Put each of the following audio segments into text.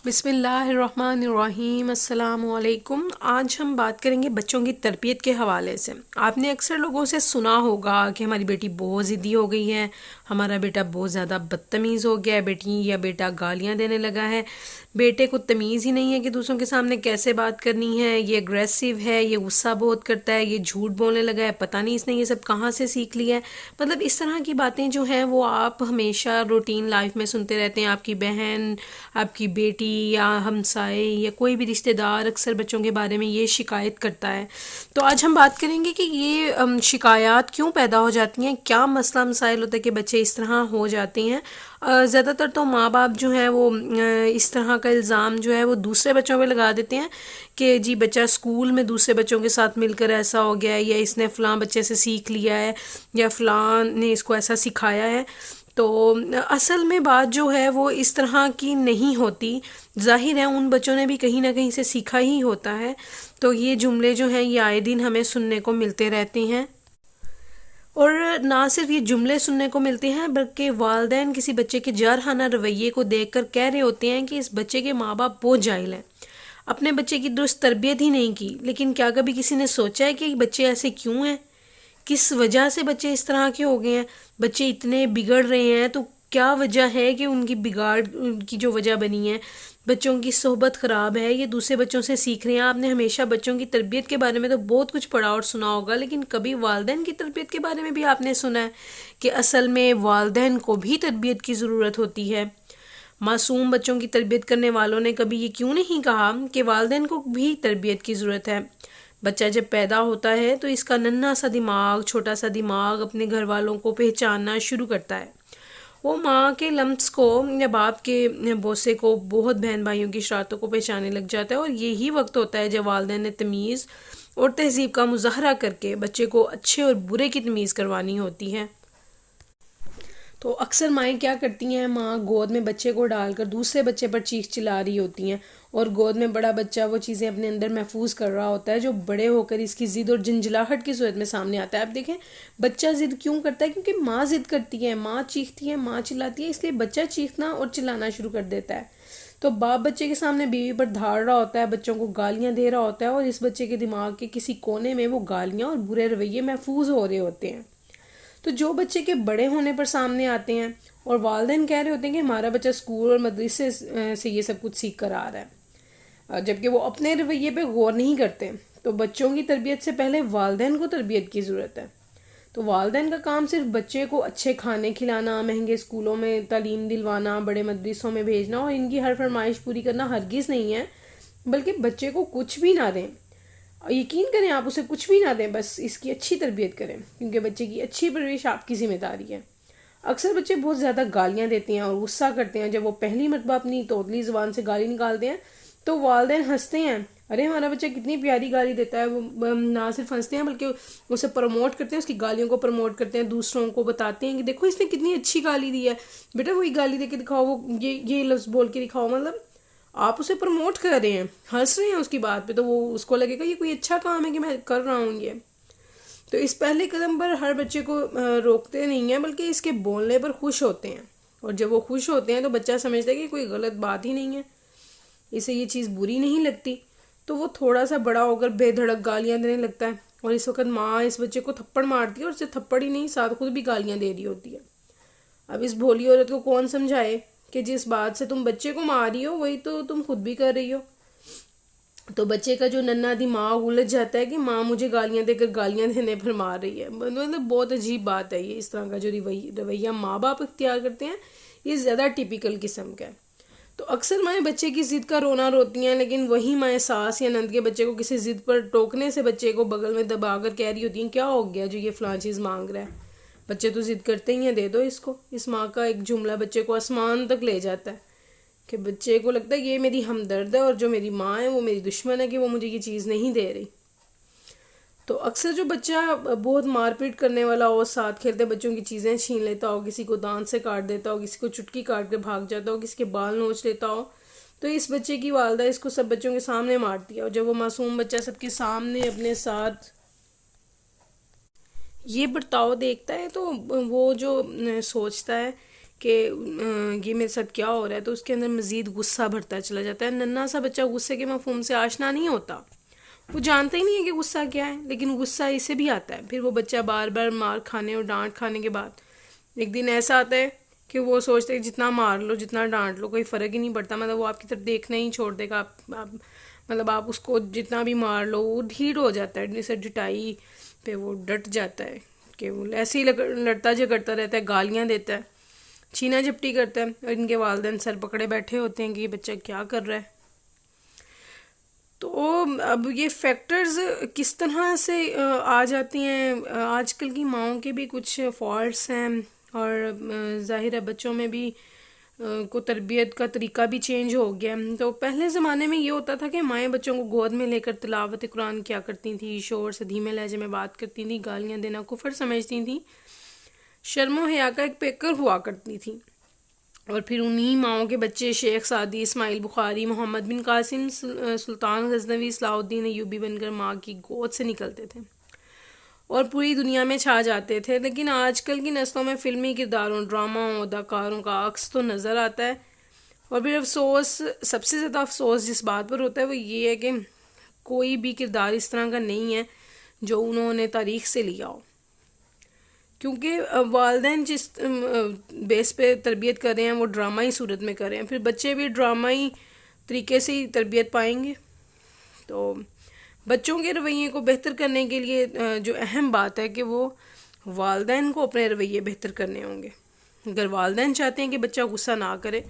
بسم اللہ الرحمن الرحیم، السلام علیکم۔ آج ہم بات کریں گے بچوں کی تربیت کے حوالے سے۔ آپ نے اکثر لوگوں سے سنا ہوگا کہ ہماری بیٹی بہت ضدی ہو گئی ہے، ہمارا بیٹا بہت زیادہ بدتمیز ہو گیا ہے، بیٹی یا بیٹا گالیاں دینے لگا ہے، بیٹے کو تمیز ہی نہیں ہے کہ دوسروں کے سامنے کیسے بات کرنی ہے، یہ اگریسو ہے، یہ غصہ بہت کرتا ہے، یہ جھوٹ بولنے لگا ہے، پتہ نہیں اس نے یہ سب کہاں سے سیکھ لیا ہے۔ مطلب اس طرح کی باتیں جو ہیں وہ آپ ہمیشہ روٹین لائف میں سنتے رہتے ہیں۔ آپ کی بہن، آپ کی بیٹی یا ہمسائے یا کوئی بھی رشتہ دار اکثر بچوں کے بارے میں یہ شکایت کرتا ہے۔ تو آج ہم بات کریں گے کہ یہ شکایات کیوں پیدا ہو جاتی ہیں، کیا مسئلہ مسائل ہوتا ہے کہ بچے اس طرح ہو جاتے ہیں۔ زیادہ تر تو ماں باپ جو ہیں وہ اس طرح کا الزام جو ہے وہ دوسرے بچوں پہ لگا دیتے ہیں کہ جی بچہ اسکول میں دوسرے بچوں کے ساتھ مل کر ایسا ہو گیا ہے، یا اس نے فلاں بچے سے سیکھ لیا ہے، یا فلاں نے اس کو ایسا سکھایا ہے۔ تو اصل میں بات جو ہے وہ اس طرح کی نہیں ہوتی۔ ظاہر ہے ان بچوں نے بھی کہیں نہ کہیں سے سیکھا ہی ہوتا ہے۔ تو یہ جملے جو ہیں یہ آئے دن ہمیں سننے کو ملتے رہتے ہیں، اور نہ صرف یہ جملے سننے کو ملتے ہیں بلکہ والدین کسی بچے کے جارحانہ رویے کو دیکھ کر کہہ رہے ہوتے ہیں کہ اس بچے کے ماں باپ بہت جاہل ہیں، اپنے بچے کی درست تربیت ہی نہیں کی۔ لیکن کیا کبھی کسی نے سوچا ہے کہ بچے ایسے کیوں ہیں، کس وجہ سے بچے اس طرح کے ہو گئے ہیں؟ بچے اتنے بگڑ رہے ہیں تو کیا وجہ ہے کہ ان کی بگاڑ کی جو وجہ بنی ہے؟ بچوں کی صحبت خراب ہے، یہ دوسرے بچوں سے سیکھ رہے ہیں۔ آپ نے ہمیشہ بچوں کی تربیت کے بارے میں تو بہت کچھ پڑھا اور سنا ہوگا، لیکن کبھی والدین کی تربیت کے بارے میں بھی آپ نے سنا ہے کہ اصل میں والدین کو بھی تربیت کی ضرورت ہوتی ہے؟ معصوم بچوں کی تربیت کرنے والوں نے کبھی یہ کیوں نہیں کہا کہ والدین کو بھی تربیت کی ضرورت ہے؟ بچہ جب پیدا ہوتا ہے تو اس کا ننھا سا دماغ، چھوٹا سا دماغ اپنے گھر والوں کو پہچاننا شروع کرتا ہے۔ وہ ماں کے لمس کو یا باپ کے بوسے کو، بہت بہن بھائیوں کی شرارتوں کو پہچاننے لگ جاتا ہے، اور یہی وقت ہوتا ہے جب والدین نے تمیز اور تہذیب کا مظاہرہ کر کے بچے کو اچھے اور برے کی تمیز کروانی ہوتی ہے۔ تو اکثر مائیں کیا کرتی ہیں، ماں گود میں بچے کو ڈال کر دوسرے بچے پر چیخ چلا رہی ہوتی ہیں، اور گود میں بڑا بچہ وہ چیزیں اپنے اندر محفوظ کر رہا ہوتا ہے جو بڑے ہو کر اس کی ضد اور جھنجھلاہٹ کی صورت میں سامنے آتا ہے۔ اب دیکھیں بچہ ضد کیوں کرتا ہے، کیونکہ ماں ضد کرتی ہے، ماں چیختی ہے، ماں چلاتی ہے، اس لیے بچہ چیخنا اور چلانا شروع کر دیتا ہے۔ تو باپ بچے کے سامنے بیوی پر دھاڑ رہا ہوتا ہے، بچوں کو گالیاں دے رہا ہوتا ہے، اور اس بچے کے دماغ کے کسی کونے میں وہ گالیاں اور برے رویے محفوظ ہو رہے ہوتے ہیں۔ تو جو بچے کے بڑے ہونے پر سامنے آتے ہیں اور والدین کہہ رہے ہوتے ہیں کہ ہمارا بچہ اسکول اور مدرسے سے یہ سب کچھ سیکھ کر آ رہا ہے، جبکہ وہ اپنے رویے پہ غور نہیں کرتے، تو بچوں کی تربیت سے پہلے والدین کو تربیت کی ضرورت ہے۔ تو والدین کا کام صرف بچے کو اچھے کھانے کھلانا، مہنگے اسکولوں میں تعلیم دلوانا، بڑے مدرسوں میں بھیجنا اور ان کی ہر فرمائش پوری کرنا ہرگز نہیں ہے، بلکہ بچے کو کچھ بھی نہ دیں، یقین کریں آپ اسے کچھ بھی نہ دیں، بس اس کی اچھی تربیت کریں، کیونکہ بچے کی اچھی پرورش آپ کی ذمہ داری ہے۔ اکثر بچے بہت زیادہ گالیاں دیتے ہیں اور غصہ کرتے ہیں۔ جب وہ پہلی مرتبہ اپنی توتلی زبان سے گالی نکالتے ہیں تو والدین ہنستے ہیں، ارے ہمارا بچہ کتنی پیاری گالی دیتا ہے۔ وہ نہ صرف ہنستے ہیں بلکہ اسے پروموٹ کرتے ہیں، اس کی گالیوں کو پروموٹ کرتے ہیں، دوسروں کو بتاتے ہیں کہ دیکھو اس نے کتنی اچھی گالی دی ہے، بیٹا وہی گالی دے کے دکھاؤ، وہ یہ لفظ بول کے دکھاؤ۔ مطلب آپ اسے پروموٹ کر رہے ہیں، ہنس رہے ہیں اس کی بات پہ، تو وہ اس کو لگے گا یہ کوئی اچھا کام ہے کہ میں کر رہا ہوں یہ۔ تو اس پہلے قدم پر ہر بچے کو روکتے نہیں ہیں بلکہ اس کے بولنے پر خوش ہوتے ہیں، اور جب وہ خوش ہوتے ہیں تو بچہ سمجھتا ہے کہ کوئی غلط بات ہی نہیں ہے، اسے یہ چیز بری نہیں لگتی، تو وہ تھوڑا سا بڑا ہو کر بے دھڑک گالیاں دینے لگتا ہے، اور اس وقت ماں اس بچے کو تھپڑ مارتی ہے، اور اسے تھپڑ ہی نہیں ساتھ خود بھی گالیاں دے رہی ہوتی ہے۔ اب اس بھولی عورت کو کون سمجھائے کہ جس بات سے تم بچے کو مار رہی ہو وہی تو تم خود بھی کر رہی ہو۔ تو بچے کا جو ننھا دماغ الجھ جاتا ہے کہ ماں مجھے گالیاں دے کر گالیاں دینے پر مار رہی ہے۔ مطلب بہت عجیب بات ہے یہ، اس طرح کا جو رویہ ماں باپ اختیار کرتے ہیں یہ زیادہ ٹیپیکل قسم کا ہے۔ تو اکثر مائیں بچے کی ضد کا رونا روتی ہیں، لیکن وہی مائیں ساس یا نند کے بچے کو کسی ضد پر ٹوکنے سے بچے کو بغل میں دبا کر کہہ رہی ہوتی ہیں کیا ہو گیا جو یہ فلاں چیز مانگ رہا ہے، بچے تو ضد کرتے ہی ہیں، دے دو اس کو۔ اس ماں کا ایک جملہ بچے کو آسمان تک لے جاتا ہے کہ بچے کو لگتا ہے یہ میری ہمدرد ہے، اور جو میری ماں ہے وہ میری دشمن ہے کہ وہ مجھے یہ چیز نہیں دے رہی۔ تو اکثر جو بچہ بہت مار پیٹ کرنے والا ہو، ساتھ کھیلتے بچوں کی چیزیں چھین لیتا ہو، کسی کو دانت سے کاٹ دیتا ہو، کسی کو چٹکی کاٹ کے بھاگ جاتا ہو، کسی کے بال نوچ لیتا ہو، تو اس بچے کی والدہ اس کو سب بچوں کے سامنے مارتی ہے، اور جب وہ معصوم بچہ سب کے سامنے اپنے ساتھ یہ برتاؤ دیکھتا ہے تو وہ جو سوچتا ہے کہ یہ میرے ساتھ کیا ہو رہا ہے، تو اس کے اندر مزید غصہ بڑھتا چلا جاتا ہے۔ ننھا سا بچہ غصے کے مفہوم سے آشنا نہیں ہوتا، وہ جانتا ہی نہیں ہے کہ غصہ کیا ہے، لیکن غصہ اسے بھی آتا ہے۔ پھر وہ بچہ بار بار مار کھانے اور ڈانٹ کھانے کے بعد ایک دن ایسا آتا ہے کہ وہ سوچتے ہیں جتنا مار لو جتنا ڈانٹ لو کوئی فرق ہی نہیں پڑتا، مطلب وہ آپ کی طرف دیکھنا ہی چھوڑ دے گا، مطلب آپ اس کو جتنا بھی مار لو وہ ڈھیٹ ہو جاتا ہے، جیسے ڈٹائی پہ وہ ڈٹ جاتا ہے کہ وہ ایسے ہی لڑتا جھگڑتا رہتا ہے، گالیاں دیتا ہے، چھینا جھپٹی کرتا ہے، اور ان کے والدین سر پکڑے بیٹھے ہوتے ہیں کہ یہ بچہ کیا کر رہا ہے۔ تو اب یہ فیکٹرز کس طرح سے آ جاتی ہیں، آج کل کی ماؤں کے بھی کچھ فالٹس ہیں، اور ظاہر ہے بچوں میں بھی کو تربیت کا طریقہ بھی چینج ہو گیا۔ تو پہلے زمانے میں یہ ہوتا تھا کہ مائیں بچوں کو گود میں لے کر تلاوت قرآن کیا کرتی تھیں، شور سے دھیمے لہجے میں بات کرتی تھیں، گالیاں دینا کفر سمجھتی تھیں، شرم و حیا کا ایک پیکر ہوا کرتی تھیں۔ اور پھر انہی ماؤں کے بچے شیخ سعدی، اسماعیل بخاری، محمد بن قاسم، سلطان غزنوی، صلاح الدین ایوبی بن کر ماں کی گود سے نکلتے تھے اور پوری دنیا میں چھا جاتے تھے۔ لیکن آج کل کی نسلوں میں فلمی کرداروں، ڈراموں، اداکاروں کا عکس تو نظر آتا ہے۔ اور پھر افسوس، سب سے زیادہ افسوس جس بات پر ہوتا ہے وہ یہ ہے کہ کوئی بھی کردار اس طرح کا نہیں ہے جو انہوں نے تاریخ سے لیا ہو، کیونکہ والدین جس بیس پہ تربیت کر رہے ہیں وہ ڈرامائی صورت میں کر رہے ہیں، پھر بچے بھی ڈرامائی طریقے سے ہی تربیت پائیں گے۔ تو بچوں کے رویے کو بہتر کرنے کے لیے جو اہم بات ہے کہ وہ والدین کو اپنے رویے بہتر کرنے ہوں گے۔ اگر والدین چاہتے ہیں کہ بچہ غصہ نہ کرے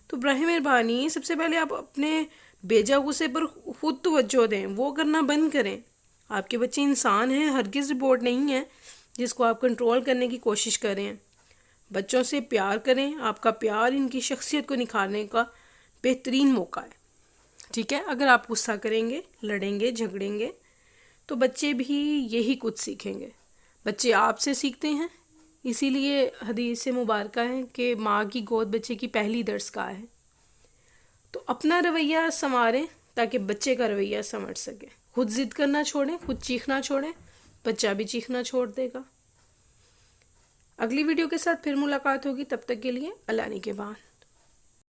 تو براہ مہربانی سب سے پہلے آپ اپنے بیجا غصے پر خود توجہ دیں، وہ کرنا بند کریں۔ آپ کے بچے انسان ہیں، ہرگز رپورٹ نہیں ہے جس کو آپ کنٹرول کرنے کی کوشش کر رہے ہیں۔ بچوں سے پیار کریں، آپ کا پیار ان کی شخصیت کو نکھارنے کا بہترین موقع ہے، ٹھیک ہے؟ اگر آپ غصہ کریں گے، لڑیں گے، جھگڑیں گے تو بچے بھی یہی کچھ سیکھیں گے۔ بچے آپ سے سیکھتے ہیں، اسی لیے حدیث مبارکہ ہے کہ ماں کی گود بچے کی پہلی درس گاہ ہے۔ تو اپنا رویہ سنواریں تاکہ بچے کا رویہ سنور سکے۔ خود ضد کرنا چھوڑیں، خود چیخنا چھوڑیں، بچہ بھی چیخنا چھوڑ دے گا۔ اگلی ویڈیو کے ساتھ پھر ملاقات ہوگی، تب تک کے لیے اللہ نگہبان۔